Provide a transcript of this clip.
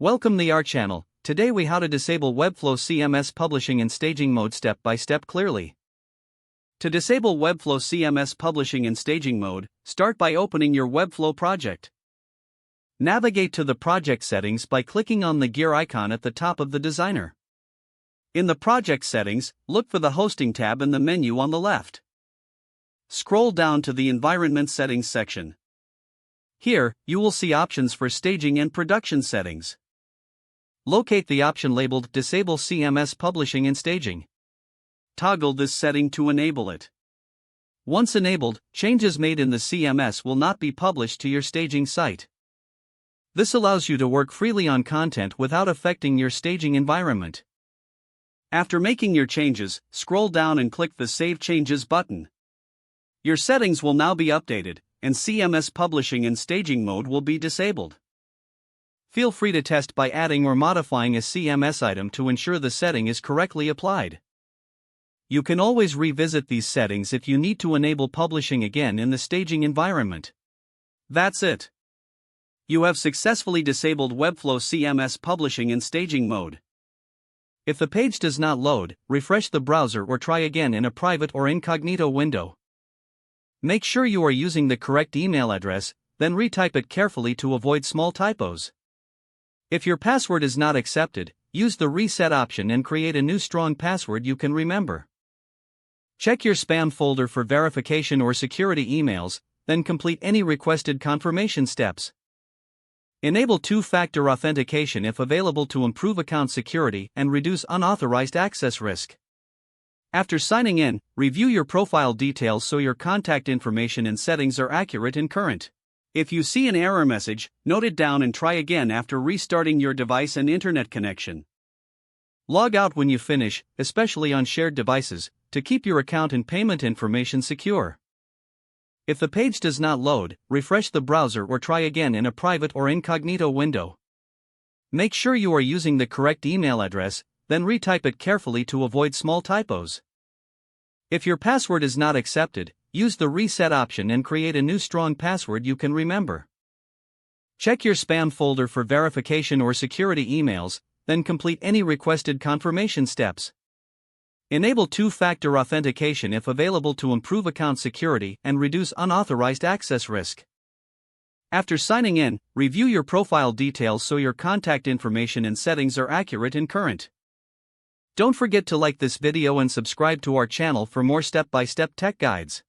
Welcome to our channel. Today we how to disable Webflow CMS publishing and staging mode step by step clearly. To disable Webflow CMS publishing and staging mode, start by opening your Webflow project. Navigate to the project settings by clicking on the gear icon at the top of the designer. In the project settings, look for the hosting tab in the menu on the left. Scroll down to the environment settings section. Here, you will see options for staging and production settings. Locate the option labeled Disable CMS Publishing and Staging. Toggle this setting to enable it. Once enabled, changes made in the CMS will not be published to your staging site. This allows you to work freely on content without affecting your staging environment. After making your changes, scroll down and click the Save Changes button. Your settings will now be updated, and CMS publishing and staging mode will be disabled. Feel free to test by adding or modifying a CMS item to ensure the setting is correctly applied. You can always revisit these settings if you need to enable publishing again in the staging environment. That's it. You have successfully disabled Webflow CMS publishing and staging mode. If the page does not load, refresh the browser or try again in a private or incognito window. Make sure you are using the correct email address, then retype it carefully to avoid small typos. If your password is not accepted, use the reset option and create a new strong password you can remember. Check your spam folder for verification or security emails, then complete any requested confirmation steps. Enable two-factor authentication if available to improve account security and reduce unauthorized access risk. After signing in, review your profile details so your contact information and settings are accurate and current. If you see an error message, note it down and try again after restarting your device and internet connection. Log out when you finish, especially on shared devices, to keep your account and payment information secure. If the page does not load, refresh the browser or try again in a private or incognito window. Make sure you are using the correct email address, then retype it carefully to avoid small typos. If your password is not accepted, use the reset option and create a new strong password you can remember. Check your spam folder for verification or security emails, then complete any requested confirmation steps. Enable two-factor authentication if available to improve account security and reduce unauthorized access risk. After signing in, review your profile details so your contact information and settings are accurate and current. Don't forget to like this video and subscribe to our channel for more step-by-step tech guides.